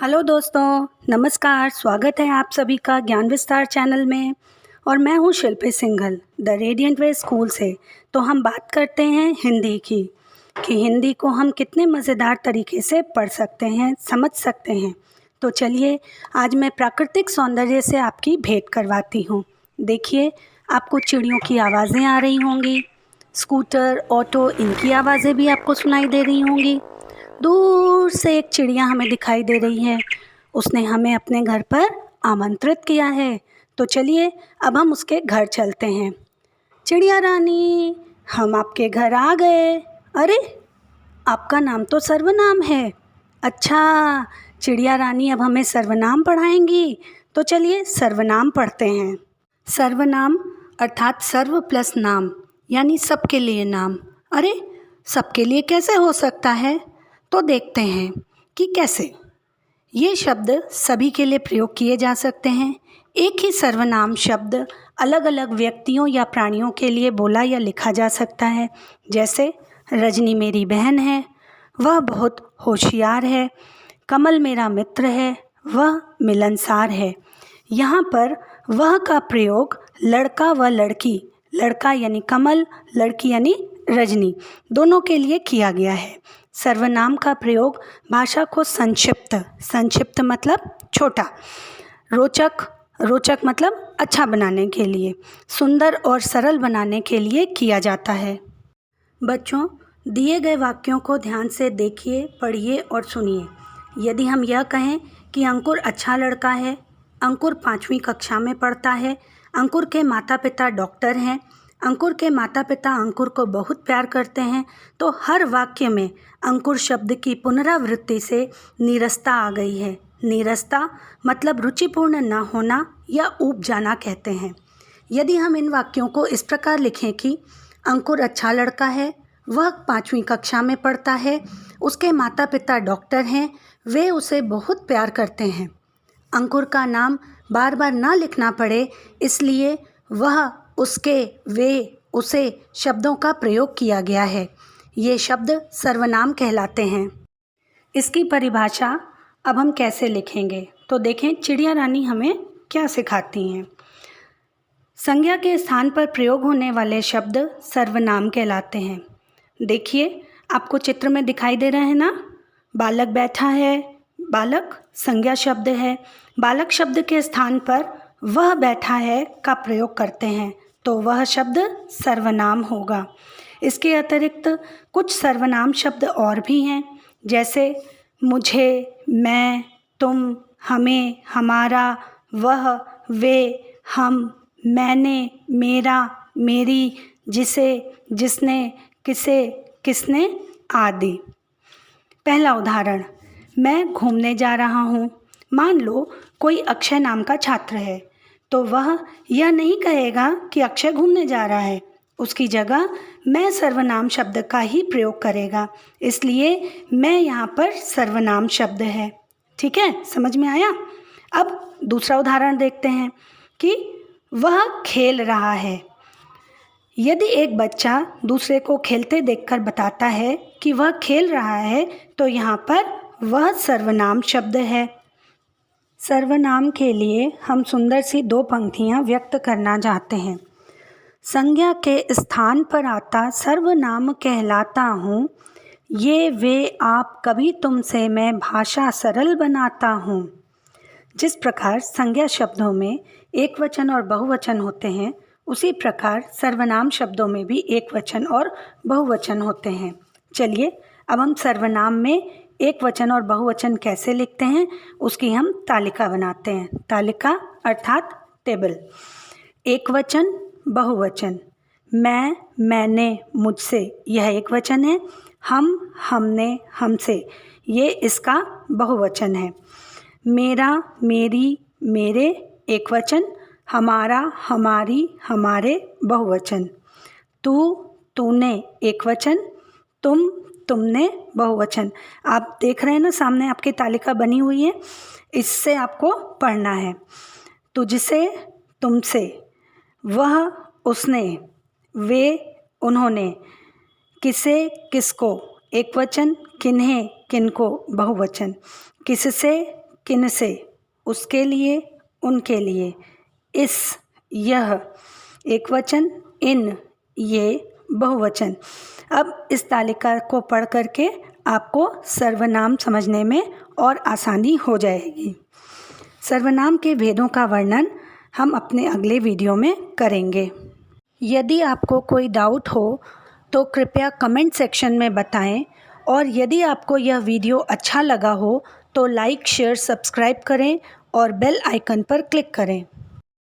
Hello दोस्तों, नमस्कार। स्वागत है आप सभी का ज्ञान विस्तार चैनल में। और मैं हूँ Shilpi Singhal the radiant way school से। तो हम बात करते हैं हिंदी की कि हिंदी को हम कितने मज़ेदार तरीके से पढ़ सकते हैं, समझ सकते हैं। तो चलिए आज मैं प्राकृतिक सौंदर्य से आपकी भेंट करवाती हूँ। देखिए, आपको चिड़ियों की आवाज़ें आ रही होंगी, स्कूटर, ऑटो, इनकी आवाज़ें भी आपको सुनाई दे रही होंगी। दूर से एक चिड़िया हमें दिखाई दे रही है, उसने हमें अपने घर पर आमंत्रित किया है। तो चलिए अब हम उसके घर चलते हैं। चिड़िया रानी, हम आपके घर आ गए। अरे, आपका नाम तो सर्वनाम है। अच्छा, चिड़िया रानी अब हमें सर्वनाम पढ़ाएंगी। तो चलिए सर्वनाम पढ़ते हैं। सर्वनाम अर्थात सर्व प्लस नाम, यानी सबके लिए नाम। अरे, सबके लिए कैसे हो सकता है? तो देखते हैं कि कैसे। ये शब्द सभी के लिए प्रयोग किए जा सकते हैं। एक ही सर्वनाम शब्द अलग अलग व्यक्तियों या प्राणियों के लिए बोला या लिखा जा सकता है। जैसे रजनी मेरी बहन है, वह बहुत होशियार है। कमल मेरा मित्र है, वह मिलनसार है। यहाँ पर वह का प्रयोग लड़का व लड़की, लड़का यानी कमल, लड़की यानी रजनी, दोनों के लिए किया गया है। सर्वनाम का प्रयोग भाषा को संक्षिप्त मतलब छोटा, रोचक मतलब अच्छा बनाने के लिए, सुंदर और सरल बनाने के लिए किया जाता है। बच्चों, दिए गए वाक्यों को ध्यान से देखिए, पढ़िए और सुनिए। यदि हम यह कहें कि अंकुर अच्छा लड़का है, अंकुर 5वीं कक्षा में पढ़ता है, अंकुर के माता पिता डॉक्टर हैं, अंकुर के माता पिता अंकुर को बहुत प्यार करते हैं, तो हर वाक्य में अंकुर शब्द की पुनरावृत्ति से नीरसता आ गई है। नीरसता मतलब रुचिपूर्ण न होना या ऊब जाना कहते हैं। यदि हम इन वाक्यों को इस प्रकार लिखें कि अंकुर अच्छा लड़का है, वह 5वीं कक्षा में पढ़ता है, उसके माता पिता डॉक्टर हैं, वे उसे बहुत प्यार करते हैं। अंकुर का नाम बार बार ना लिखना पड़े, इसलिए वह, उसके, वे, उसे शब्दों का प्रयोग किया गया है। ये शब्द सर्वनाम कहलाते हैं। इसकी परिभाषा अब हम कैसे लिखेंगे? तो देखें चिड़िया रानी हमें क्या सिखाती हैं। संज्ञा के स्थान पर प्रयोग होने वाले शब्द सर्वनाम कहलाते हैं। देखिए, आपको चित्र में दिखाई दे रहे हैं ना, बालक बैठा है। बालक संज्ञा शब्द है। बालक शब्द के स्थान पर वह बैठा है का प्रयोग करते हैं, तो वह शब्द सर्वनाम होगा। इसके अतिरिक्त कुछ सर्वनाम शब्द और भी हैं, जैसे मुझे, मैं, तुम, हमें, हमारा, वह, वे, हम, मैंने, मेरा, मेरी, जिसे, जिसने, किसे, किसने आदि। पहला उदाहरण, मैं घूमने जा रहा हूँ। मान लो कोई अक्षय नाम का छात्र है, तो वह यह नहीं कहेगा कि अक्षय घूमने जा रहा है, उसकी जगह मैं सर्वनाम शब्द का ही प्रयोग करेगा। इसलिए मैं यहाँ पर सर्वनाम शब्द है। ठीक है, समझ में आया? अब दूसरा उदाहरण देखते हैं कि वह खेल रहा है। यदि एक बच्चा दूसरे को खेलते देखकर बताता है कि वह खेल रहा है, तो यहाँ पर वह सर्वनाम शब्द है। सर्वनाम के लिए हम सुंदर सी 2 पंक्तियाँ व्यक्त करना चाहते हैं। संज्ञा के स्थान पर आता सर्वनाम कहलाता हूँ, ये वे आप कभी तुमसे मैं भाषा सरल बनाता हूँ। जिस प्रकार संज्ञा शब्दों में एक वचन और बहुवचन होते हैं, उसी प्रकार सर्वनाम शब्दों में भी एक वचन और बहुवचन होते हैं। चलिए अब हम सर्वनाम में एक वचन और बहुवचन कैसे लिखते हैं, उसकी हम तालिका बनाते हैं। तालिका अर्थात टेबल। एक वचन, बहुवचन। मैं, मैंने, मुझसे, यह एक वचन है। हम, हमने, हमसे, ये इसका बहुवचन है। मेरा, मेरी, मेरे, एक वचन। हमारा, हमारी, हमारे, बहुवचन। तू, तूने, एक वचन। तुम, तुमने, बहुवचन। आप देख रहे हैं ना, सामने आपकी तालिका बनी हुई है, इससे आपको पढ़ना है। तुझसे, तुमसे, वह, उसने, वे, उन्होंने, किसे, किसको, एक वचन। किन्हें, किनको, बहुवचन। किससे, किन से, उसके लिए, उनके लिए। इस, यह एकवचन, इन, ये बहुवचन। अब इस तालिका को पढ़ करके आपको सर्वनाम समझने में और आसानी हो जाएगी। सर्वनाम के भेदों का वर्णन हम अपने अगले वीडियो में करेंगे। यदि आपको कोई डाउट हो तो कृपया कमेंट सेक्शन में बताएं, और यदि आपको यह वीडियो अच्छा लगा हो तो लाइक, शेयर, सब्सक्राइब करें और बेल आइकन पर क्लिक करें।